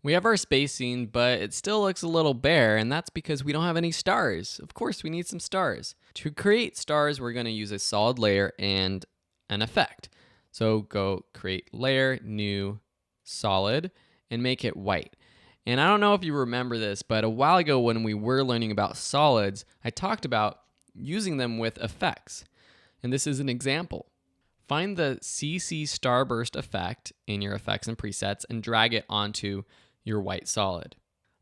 We have our space scene, but it still looks a little bare, and that's because we don't have any stars. Of course, we need some stars. To create stars, we're going to use a solid layer and an effect. So go create layer, new, solid, and make it white. And I don't know if you remember this, but a while ago when we were learning about solids, I talked about using them with effects. And this is an example. Find the CC Starburst effect in your effects and presets and drag it onto your white solid.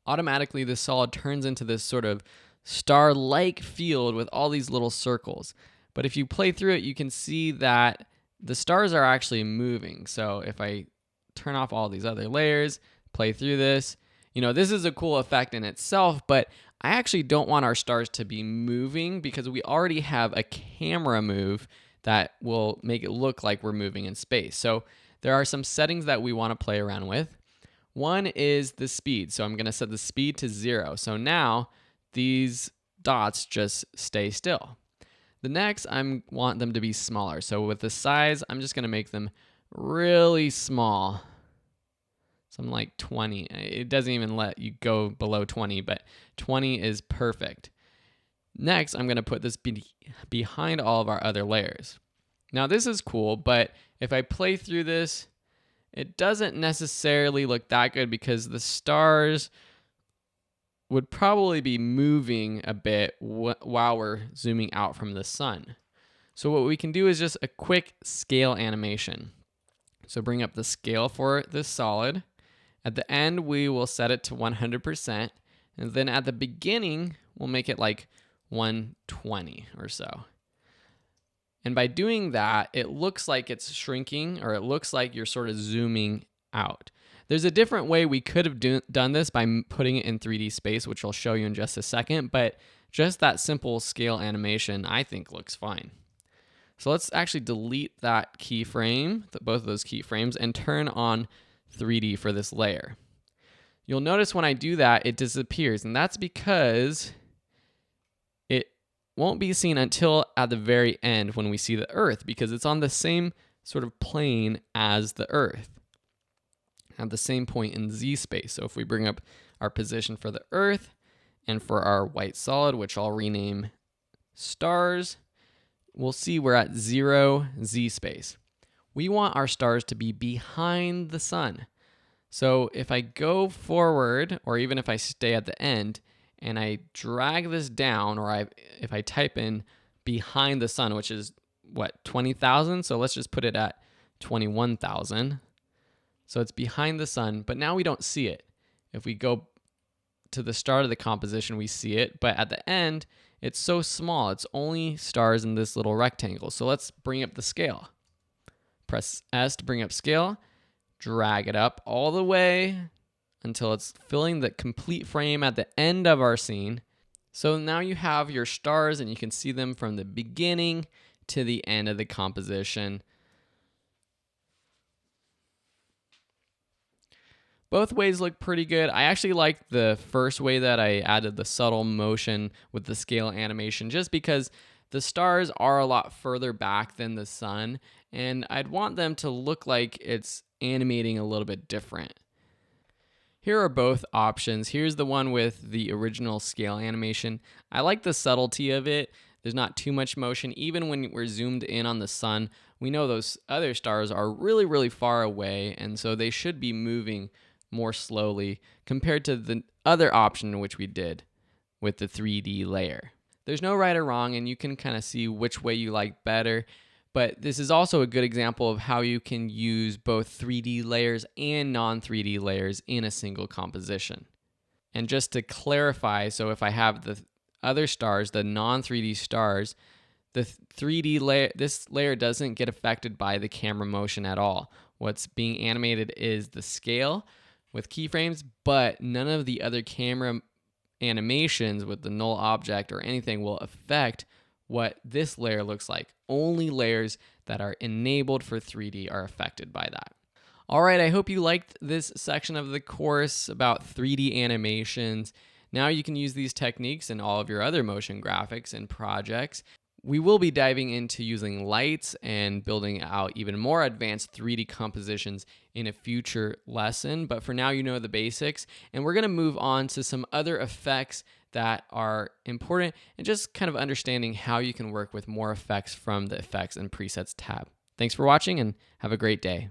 Automatically, the solid turns into this sort of star-like field with all these little circles. But if you play through it, you can see that the stars are actually moving. So if I turn off all these other layers, play through this, this is a cool effect in itself, but I actually don't want our stars to be moving because we already have a camera move that will make it look like we're moving in space. So there are some settings that we want to play around with. One is the speed. So I'm going to set the speed to 0. So now these dots just stay still. The next, I want them to be smaller. So with the size, I'm just going to make them really small. Something like 20. It doesn't even let you go below 20, but 20 is perfect. Next, I'm going to put this behind all of our other layers. Now this is cool, but if I play through this, it doesn't necessarily look that good because the stars would probably be moving a bit while we're zooming out from the sun. So what we can do is just a quick scale animation. So bring up the scale for this solid. At the end, we will set it to 100%. And then at the beginning, we'll make it like 120 or so. And by doing that, it looks like it's shrinking, or it looks like you're sort of zooming out. There's a different way we could have done this by putting it in 3D space, which I'll show you in just a second, but just that simple scale animation, I think, looks fine. So let's actually delete that keyframe, both of those keyframes, and turn on 3D for this layer. You'll notice when I do that, it disappears, and that's because it won't be seen until at the very end when we see the Earth, because it's on the same sort of plane as the Earth, at the same point in Z space. So if we bring up our position for the Earth and for our white solid, which I'll rename stars, we'll see we're at 0 Z space. We want our stars to be behind the sun. So if I go forward, or even if I stay at the end, and I drag this down, or if I type in behind the sun, which is, 20,000? So let's just put it at 21,000. So it's behind the sun, but now we don't see it. If we go to the start of the composition, we see it, but at the end, it's so small. It's only stars in this little rectangle. So let's bring up the scale. Press S to bring up scale, drag it up all the way until it's filling the complete frame at the end of our scene. So now you have your stars and you can see them from the beginning to the end of the composition. Both ways look pretty good. I actually like the first way that I added the subtle motion with the scale animation, just because the stars are a lot further back than the sun, and I'd want them to look like it's animating a little bit different. Here are both options. Here's the one with the original scale animation. I like the subtlety of it. There's not too much motion. Even when we're zoomed in on the sun, we know those other stars are really, really far away, and so they should be moving more slowly compared to the other option which we did with the 3D layer. There's no right or wrong, and you can kind of see which way you like better, but this is also a good example of how you can use both 3D layers and non-3D layers in a single composition. And just to clarify, so if I have the other stars, the non-3D stars, the 3D layer, this layer doesn't get affected by the camera motion at all. What's being animated is the scale with keyframes, but none of the other camera animations with the null object or anything will affect what this layer looks like. Only layers that are enabled for 3D are affected by that. All right, I hope you liked this section of the course about 3D animations. Now you can use these techniques in all of your other motion graphics and projects. We will be diving into using lights and building out even more advanced 3D compositions in a future lesson, but for now you know the basics, and we're going to move on to some other effects that are important and just kind of understanding how you can work with more effects from the Effects and Presets tab. Thanks for watching and have a great day.